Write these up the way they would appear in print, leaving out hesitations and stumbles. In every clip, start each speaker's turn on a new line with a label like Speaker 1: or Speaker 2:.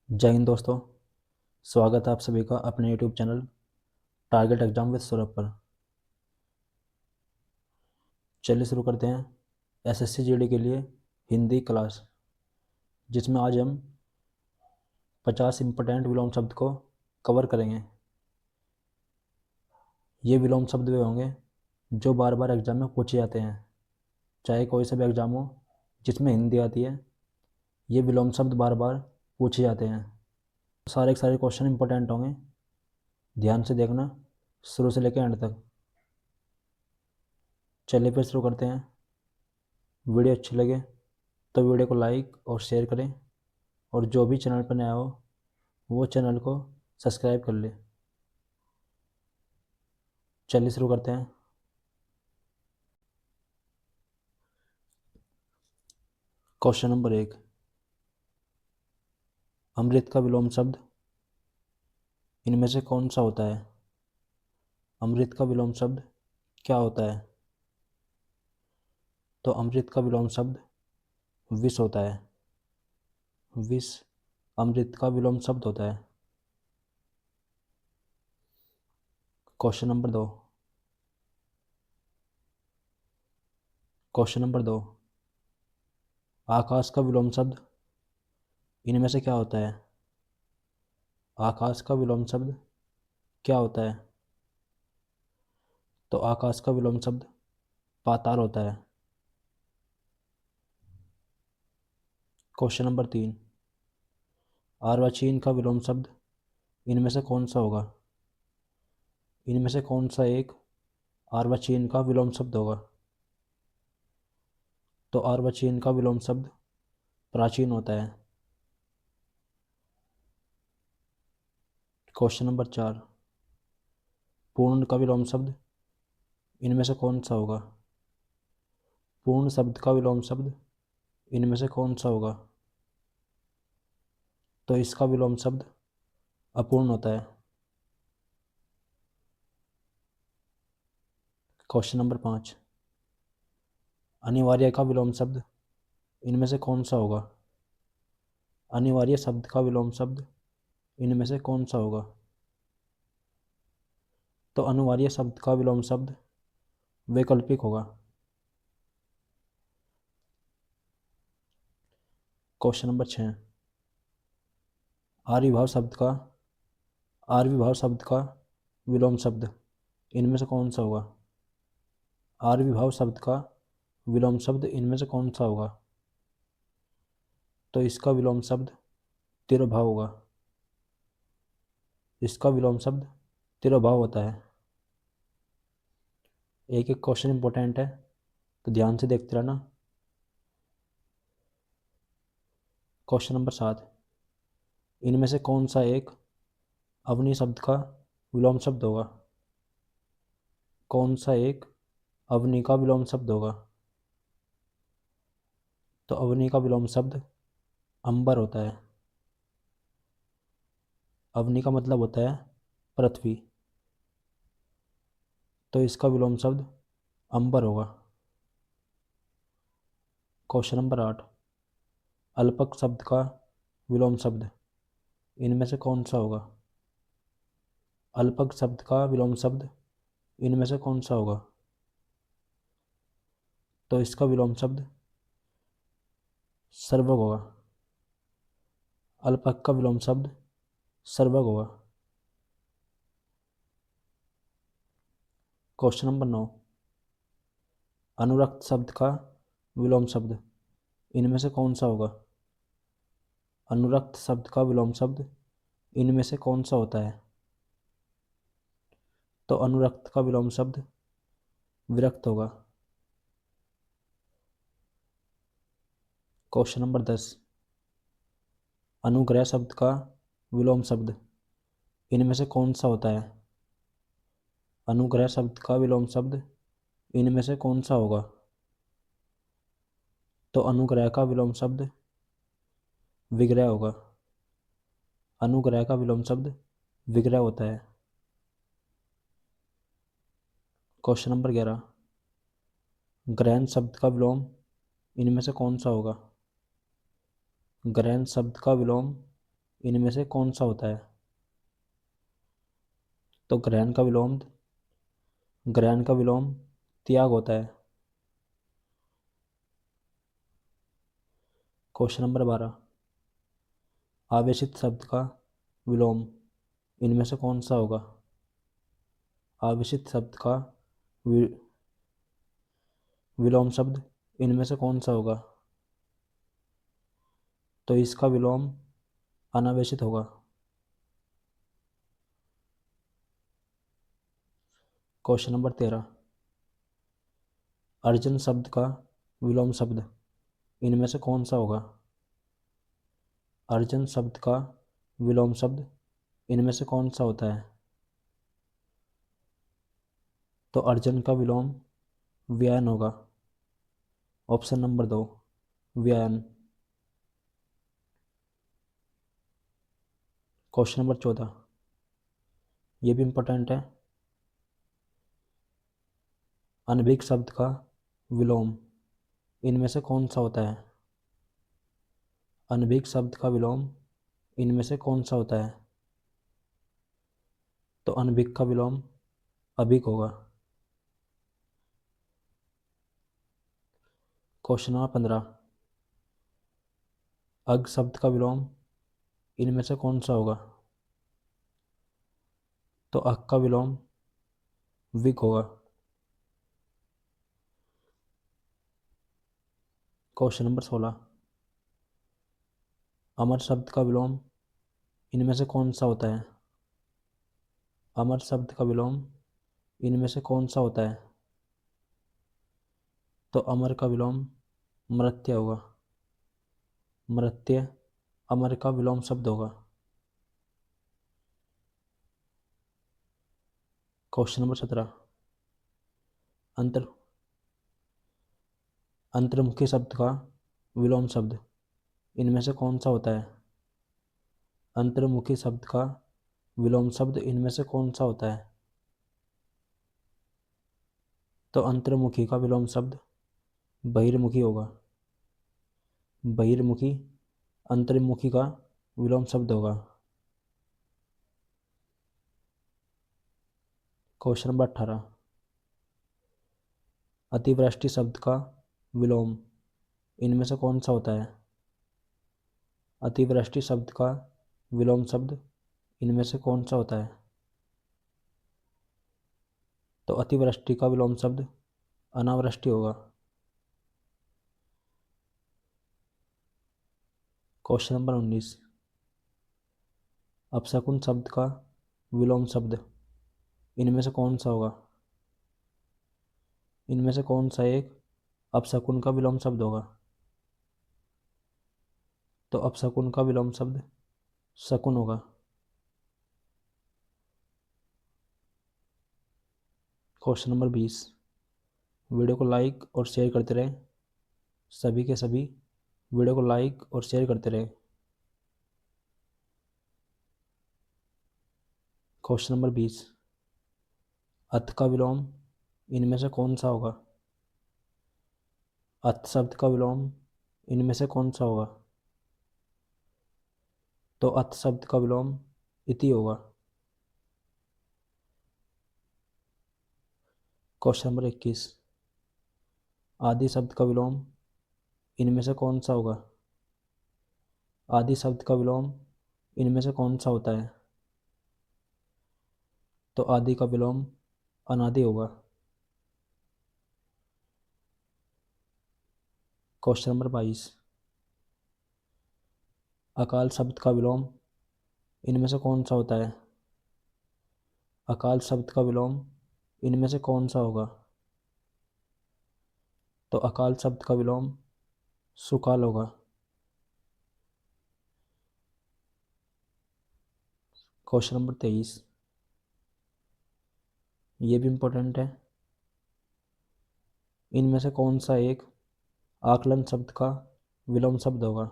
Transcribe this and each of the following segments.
Speaker 1: जय हिंद दोस्तों। स्वागत है आप सभी का अपने YouTube channel target exam with Saurabh पर। चलिए शुरू करते हैं एसएससी जीडी के लिए हिंदी क्लास, जिसमें आज हम 50 इम्पोर्टेंट विलोम शब्द को कवर करेंगे। ये विलोम शब्द वे होंगे जो बार बार एग्जाम में पूछे जाते हैं, चाहे कोई सा भी एग्जाम हो जिसमें हिंदी आती है। ये विलोम शब्द बार बार पूछे जाते हैं। सारे के सारे क्वेश्चन इंपॉर्टेंट होंगे, ध्यान से देखना शुरू से लेकर एंड तक। चलिए फिर शुरू करते हैं। वीडियो अच्छी लगे तो वीडियो को लाइक और शेयर करें, और जो भी चैनल पर नया हो वो चैनल को सब्सक्राइब कर ले। चलिए शुरू करते हैं। क्वेश्चन नंबर 1, अमृत का विलोम शब्द इनमें से कौन सा होता है? अमृत का विलोम शब्द क्या होता है? तो अमृत का विलोम शब्द विष होता है। विष अमृत का विलोम शब्द होता है। क्वेश्चन नंबर 2, आकाश का विलोम शब्द इनमें से क्या होता है? आकाश का विलोम शब्द क्या होता है? तो आकाश का विलोम शब्द पाताल होता है। क्वेश्चन नंबर 3, अर्वाचीन का विलोम शब्द इनमें से कौन सा होगा? इनमें से कौन सा एक अर्वाचीन का विलोम शब्द होगा? तो अर्वाचीन का विलोम शब्द प्राचीन होता है। क्वेश्चन नंबर 4, पूर्ण का विलोम शब्द इनमें से कौन सा होगा? पूर्ण शब्द का विलोम शब्द इनमें से कौन सा होगा? तो इसका विलोम शब्द अपूर्ण होता है। क्वेश्चन नंबर 5, अनिवार्य का विलोम शब्द इनमें से कौन सा होगा? अनिवार्य शब्द का विलोम शब्द इनमें से कौन सा होगा? तो अनिवार्य शब्द का विलोम शब्द वैकल्पिक होगा। क्वेश्चन नंबर 6, आर्यभाव शब्द का विलोम शब्द इनमें से कौन सा होगा? आर्यभाव शब्द का विलोम शब्द इनमें से कौन सा होगा? तो इसका विलोम शब्द तिरोभाव होगा। इसका विलोम शब्द तिरोभाव होता है। एक एक क्वेश्चन इंपॉर्टेंट है, तो ध्यान से देखते रहना। क्वेश्चन नंबर 7, इनमें से कौन सा एक अवनी शब्द का विलोम शब्द होगा? कौन सा एक अवनी का विलोम शब्द होगा? तो अवनी का विलोम शब्द अंबर होता है। अवनी का मतलब होता है पृथ्वी, तो इसका विलोम शब्द अंबर होगा। क्वेश्चन नंबर 8, अल्पक शब्द का विलोम शब्द इनमें से कौन सा होगा? अल्पक शब्द का विलोम शब्द इनमें से कौन सा होगा? तो इसका विलोम शब्द सर्वग होगा। अल्पक का विलोम शब्द सर्वग होगा। क्वेश्चन नंबर 9, अनुरक्त शब्द का विलोम शब्द इनमें से कौन सा होगा? अनुरक्त शब्द का विलोम शब्द इनमें से कौन सा होता है? तो अनुरक्त का विलोम शब्द विरक्त होगा। क्वेश्चन नंबर 10, अनुग्रह शब्द का विलोम शब्द इनमें से कौन सा होता है? अनुग्रह शब्द का विलोम शब्द इनमें से कौन सा होगा? तो अनुग्रह का विलोम शब्द विग्रह होगा। अनुग्रह का विलोम शब्द विग्रह होता है। क्वेश्चन नंबर 11, ग्रहण शब्द का विलोम इनमें से कौन सा होगा? ग्रहण शब्द का विलोम इनमें से कौन सा होता है? तो ग्रहण का विलोम त्याग होता है। क्वेश्चन नंबर 12, आवेशित शब्द का विलोम इनमें से कौन सा होगा? आवेशित शब्द का वि, विलोम शब्द इनमें से कौन सा होगा? तो इसका विलोम अनावेशित होगा। क्वेश्चन नंबर 13, अर्जुन शब्द का विलोम शब्द इनमें से कौन सा होगा? अर्जुन शब्द का विलोम शब्द इनमें से कौन सा होता है? तो अर्जुन का विलोम व्यान होगा। ऑप्शन नंबर 2, व्यान। क्वेश्चन नंबर 14, ये भी इंपॉर्टेंट है। अनभिज्ञ शब्द का विलोम इनमें से कौन सा होता है? अनभिज्ञ शब्द का विलोम इनमें से कौन सा होता है? तो अनभिज्ञ का विलोम अभिज्ञ होगा। क्वेश्चन नंबर 15, अग शब्द का विलोम इनमें से कौन सा होगा? तो अक का विलोम विक होगा। क्वेश्चन नंबर 16, अमर शब्द का विलोम इनमें से कौन सा होता है? अमर शब्द का विलोम इनमें से कौन सा होता है? तो अमर का विलोम मृत्य होगा। मृत्य अमर का विलोम शब्द होगा। क्वेश्चन नंबर 17, अंतर अंतर्मुखी शब्द का विलोम शब्द इनमें से कौन सा होता है? अंतर्मुखी शब्द का विलोम शब्द इनमें से कौन सा होता है? तो अंतर्मुखी का विलोम शब्द बहिर्मुखी होगा। बहिर्मुखी अंतर्मुखी का विलोम शब्द होगा। क्वेश्चन नंबर 18, अतिवृष्टि शब्द का विलोम इनमें से कौन सा होता है? अतिवृष्टि शब्द का विलोम शब्द इनमें से कौन सा होता है? तो अतिवृष्टि का विलोम शब्द अनावृष्टि होगा। क्वेश्चन नंबर 19, अपशकुन शब्द का विलोम शब्द इनमें से कौन सा होगा? इनमें से कौन सा एक अपशकुन का विलोम शब्द होगा? तो अपशकुन का विलोम शब्द शकुन होगा। क्वेश्चन नंबर 20, वीडियो को लाइक और शेयर करते रहें। सभी के सभी वीडियो को लाइक और शेयर करते रहें। क्वेश्चन नंबर 20, अथ का विलोम इनमें से कौन सा होगा? अथ शब्द का विलोम इनमें से कौन सा होगा? तो अथ शब्द का विलोम इति होगा। क्वेश्चन नंबर 21, आदि शब्द का विलोम इनमें से कौन सा होगा? आदि शब्द का विलोम इनमें से कौन सा होता है? तो आदि का विलोम अनादि होगा। क्वेश्चन नंबर 22, अकाल शब्द का विलोम इनमें से कौन सा होता है? अकाल शब्द का विलोम इनमें से कौन सा होगा? तो अकाल शब्द का विलोम सुकाल होगा। क्वेश्चन नंबर 23, ये भी इम्पोर्टेंट है। इनमें से कौन सा एक आकलन शब्द का विलोम शब्द होगा?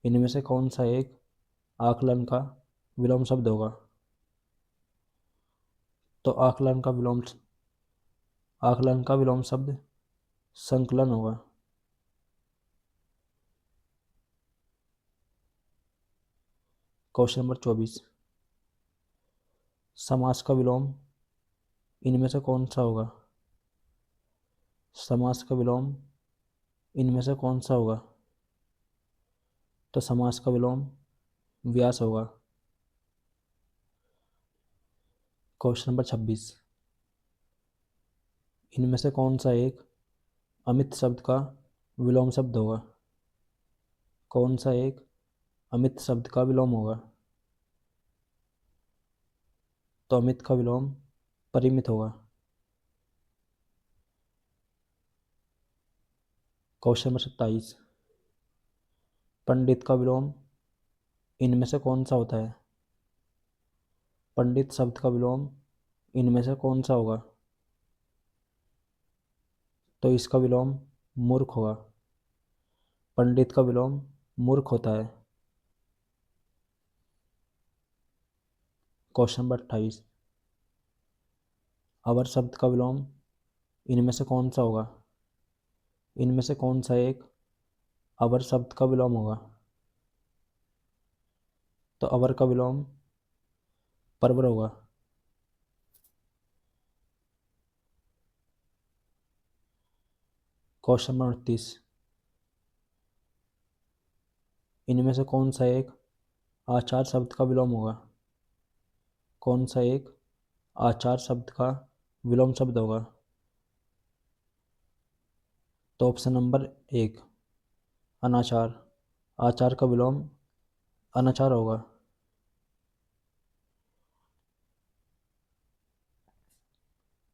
Speaker 1: इनमें से कौन सा एक आकलन का विलोम शब्द होगा? तो आकलन का विलोम शब्द संकलन होगा। क्वेश्चन नंबर 24, समास का विलोम इनमें से कौन सा होगा? समास का विलोम इनमें से कौन सा होगा? तो समास का विलोम व्यास होगा। क्वेश्चन नंबर 26, इनमें से कौन सा एक अमित शब्द का विलोम शब्द होगा? कौन सा एक अमित शब्द का विलोम होगा? तो अमित का विलोम परिमित होगा। क्वेश्चन नंबर 27, पंडित का विलोम इनमें से कौन सा होता है? पंडित शब्द का विलोम इनमें से कौन सा होगा? तो इसका विलोम मूर्ख होगा। पंडित का विलोम मूर्ख होता है। क्वेश्चन नंबर 28, अवर शब्द का विलोम इनमें से कौन सा होगा? इनमें से कौन सा एक अवर शब्द का विलोम होगा? तो अवर का विलोम परवर होगा। क्वेश्चन नंबर 29, इनमें से कौन सा एक आचार शब्द का विलोम होगा? कौन सा एक आचार शब्द का विलोम शब्द होगा? तो ऑप्शन नंबर 1, अनाचार। आचार का विलोम अनाचार होगा।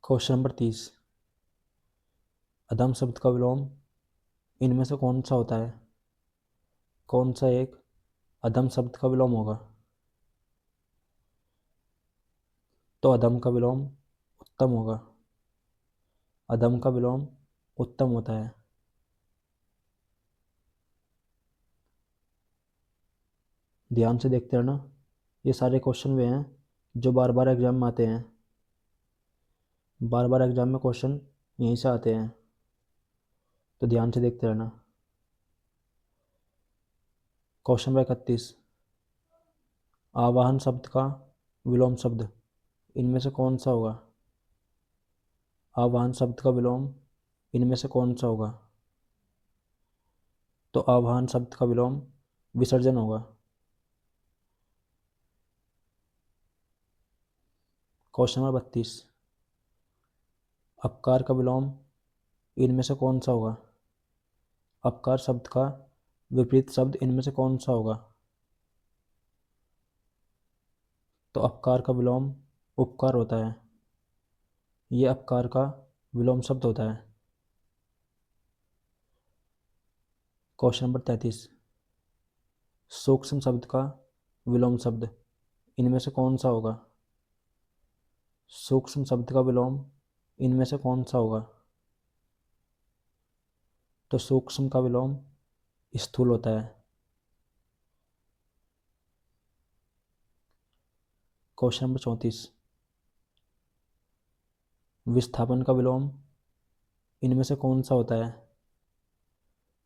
Speaker 1: क्वेश्चन नंबर 30, अधम शब्द का विलोम इनमें से कौन सा होता है? कौन सा एक अधम शब्द का विलोम होगा? तो अधम का विलोम उत्तम होगा। अधम का विलोम उत्तम होता है। ध्यान से देखते रहना, ये सारे क्वेश्चन वे हैं जो बार बार एग्जाम में आते हैं। बार बार एग्जाम में क्वेश्चन यहीं से आते हैं, तो ध्यान से देखते रहना। क्वेश्चन नंबर 31, आवाहन शब्द का विलोम शब्द इनमें से कौन सा होगा? आवाहन शब्द का विलोम इनमें से कौन सा होगा? तो आवाहन शब्द का विलोम विसर्जन होगा। क्वेश्चन नंबर 32, अपकार का विलोम इनमें से कौन सा होगा? अपकार शब्द का विपरीत शब्द इनमें से कौन सा होगा? तो अपकार का विलोम उपकार होता है। ये अपकार का विलोम शब्द होता है। क्वेश्चन नंबर 33, सूक्ष्म शब्द का विलोम शब्द इनमें से कौन सा होगा? सूक्ष्म शब्द का विलोम इनमें से कौन सा होगा? तो सूक्ष्म का विलोम स्थूल होता है। क्वेश्चन नंबर 34, विस्थापन का विलोम इनमें से कौन सा होता है?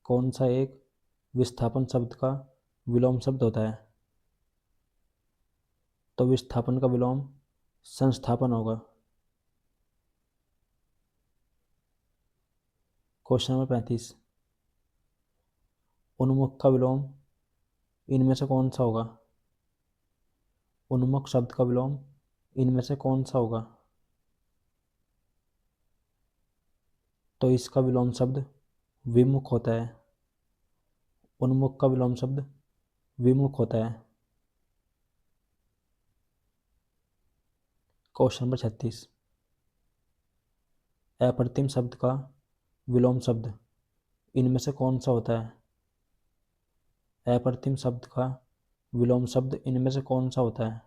Speaker 1: कौन सा एक विस्थापन शब्द का विलोम शब्द होता है? तो विस्थापन का विलोम संस्थापन होगा। क्वेश्चन नंबर 35, उन्मुख का विलोम इनमें से कौन सा होगा? उन्मुख शब्द का विलोम इनमें से कौन सा होगा? तो इसका विलोम शब्द विमुख होता है। उन्मुख का विलोम शब्द विमुख होता है। क्वेश्चन नंबर 36, अप्रतिम शब्द का विलोम शब्द इनमें से कौन सा होता है? अप्रतिम शब्द का विलोम शब्द इनमें से कौन सा होता है?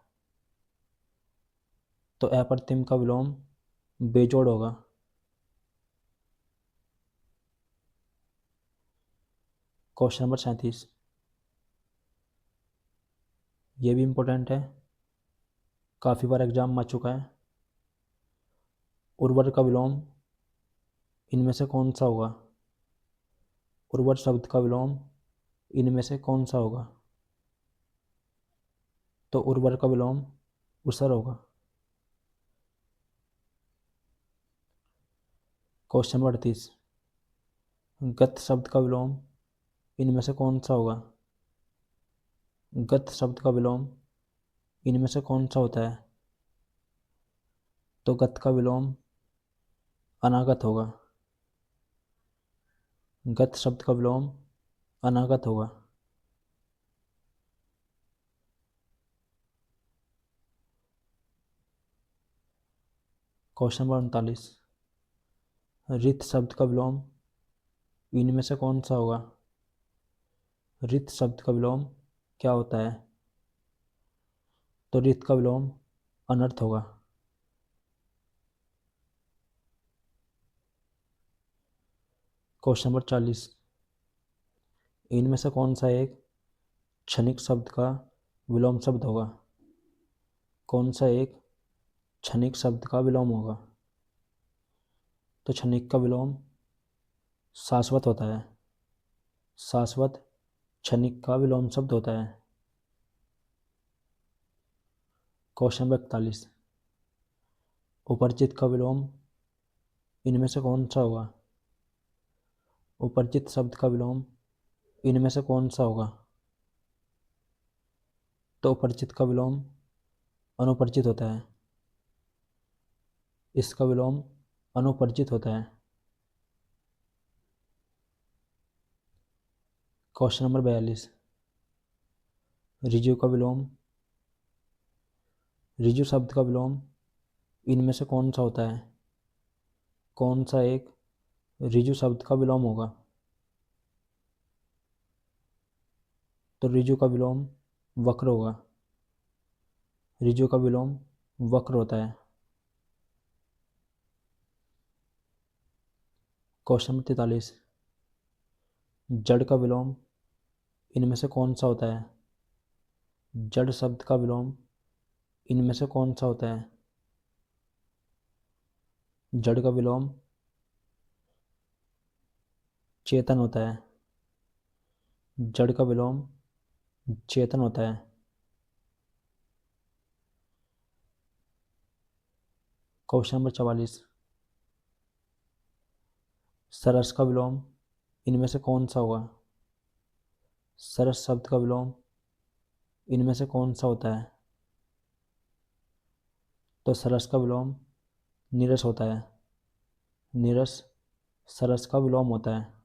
Speaker 1: तो अप्रतिम का विलोम बेजोड़ होगा। क्वेश्चन नंबर 37, ये भी इम्पोर्टेंट है, काफ़ी बार एग्जाम में आ चुका है। उर्वर का विलोम इनमें से कौन सा होगा? उर्वर शब्द का विलोम इनमें से कौन सा होगा? तो उर्वर का विलोम उसर होगा। क्वेश्चन नंबर 38, गत शब्द का विलोम इनमें से कौन सा होगा? गत शब्द का विलोम इनमें से कौन सा होता है? तो गत का विलोम अनागत होगा। गत शब्द का विलोम अनागत होगा। क्वेश्चन नंबर 39, रित शब्द का विलोम इनमें से कौन सा होगा? रित शब्द का विलोम क्या होता है? तो रित का विलोम अनर्थ होगा। क्वेश्चन नंबर 40, इनमें से कौन सा एक क्षणिक शब्द का विलोम शब्द होगा? कौन सा एक क्षणिक शब्द का विलोम होगा? तो क्षणिक का विलोम शाश्वत होता है। शाश्वत क्षणिक का विलोम शब्द होता है। क्वेश्चन नंबर 41, उपरिचित का विलोम इनमें से कौन सा होगा? उपरिचित शब्द का विलोम इनमें से कौन सा होगा? तो उपरिचित का विलोम अनुपरिचित होता है। इसका विलोम अनुपरिचित होता है। क्वेश्चन नंबर 42, ऋजु का विलोम, ऋजु शब्द का विलोम इनमें से कौन सा होता है? कौन सा एक ऋजु शब्द का विलोम होगा? तो ऋजु का विलोम वक्र होगा। ऋजु का विलोम वक्र होता है। क्वेश्चन नंबर 43, जड़ का विलोम इनमें से कौन सा होता है? जड़ शब्द का विलोम इनमें से कौन सा होता है? जड़ का विलोम चेतन होता है। जड़ का विलोम चेतन होता है। क्वेश्चन नंबर 44, सरस का विलोम इनमें से कौन सा होगा? सरस शब्द का विलोम इनमें से कौन सा होता है? तो सरस का विलोम नीरस होता है। नीरस सरस का विलोम होता है।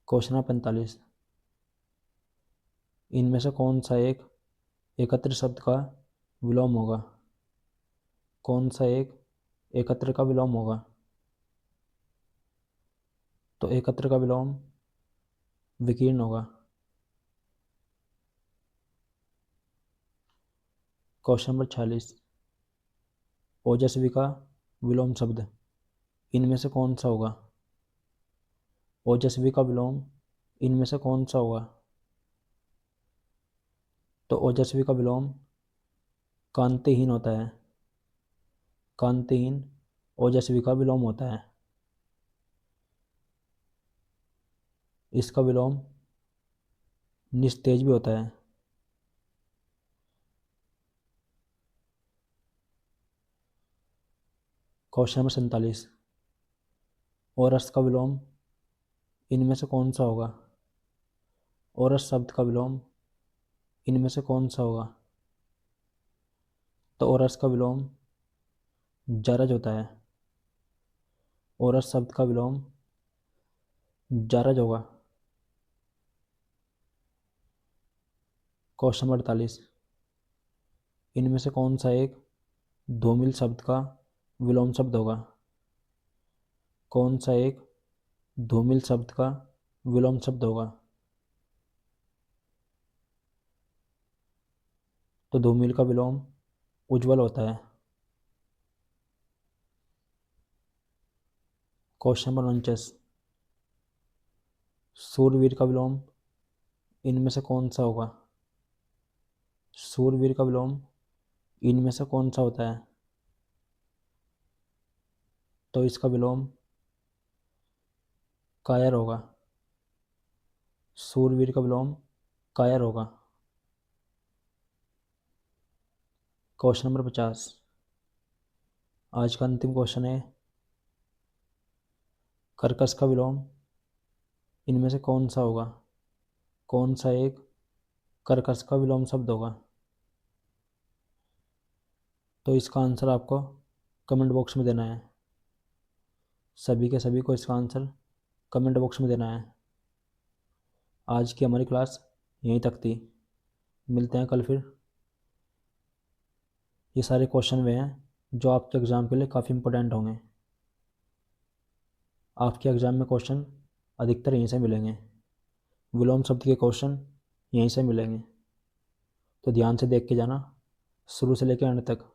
Speaker 1: क्वेश्चन नंबर 45, इनमें से कौन सा एक एकत्र शब्द का विलोम होगा? कौन सा एक एकत्र का विलोम होगा? तो एकत्र का विलोम विकीर्ण होगा। क्वेश्चन नंबर 46, ओजस्वी का विलोम शब्द इनमें से कौन सा होगा? ओजस्वी का विलोम इनमें से कौन सा होगा? तो ओजस्वी का विलोम कांतिहीन होता है। कांतिहीन ओजस्वी का विलोम होता है। इसका विलोम निस्तेज भी होता है। क्वेश्चन नंबर 47, ओरस का विलोम इनमें से कौन सा होगा? ओरस शब्द का विलोम इनमें से कौन सा होगा? तो ओरस का विलोम जरज होता है। ओरस शब्द का विलोम जरज होगा। क्वेश्चन नंबर 48, इनमें से कौन सा एक धूमिल शब्द का विलोम शब्द होगा? कौन सा एक धूमिल शब्द का विलोम शब्द होगा? तो धूमिल का विलोम उज्ज्वल होता है। क्वेश्चन नंबर 49, सूरवीर का विलोम इनमें से कौन सा होगा? सूरवीर का विलोम इनमें से कौन सा होता है? तो इसका विलोम कायर होगा। सूरवीर का विलोम कायर होगा। Question number 50। आज का अंतिम क्वेश्चन है, कर्कश का विलोम इनमें से कौन सा होगा? कौन सा एक कर्कश का विलोम शब्द होगा? तो इसका आंसर आपको कमेंट बॉक्स में देना है। सभी के सभी को इसका आंसर कमेंट बॉक्स में देना है। आज की हमारी क्लास यहीं तक थी। मिलते हैं कल फिर। ये सारे क्वेश्चन वे हैं जो आपके एग्ज़ाम के लिए काफ़ी इंपॉर्टेंट होंगे। आपके एग्ज़ाम में क्वेश्चन अधिकतर यहीं से मिलेंगे। विलोम शब्द के क्वेश्चन यहीं से मिलेंगे, तो ध्यान से देख के जाना शुरू से लेकर अंत तक।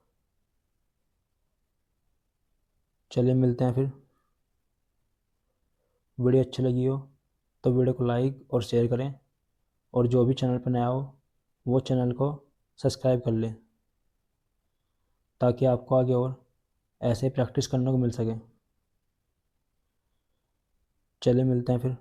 Speaker 1: चलिए मिलते हैं फिर। वीडियो अच्छी लगी हो तो वीडियो को लाइक और शेयर करें, और जो भी चैनल पर नया हो वो चैनल को सब्सक्राइब कर लें, ताकि आपको आगे और ऐसे प्रैक्टिस करने को मिल सके। चलिए मिलते हैं फिर।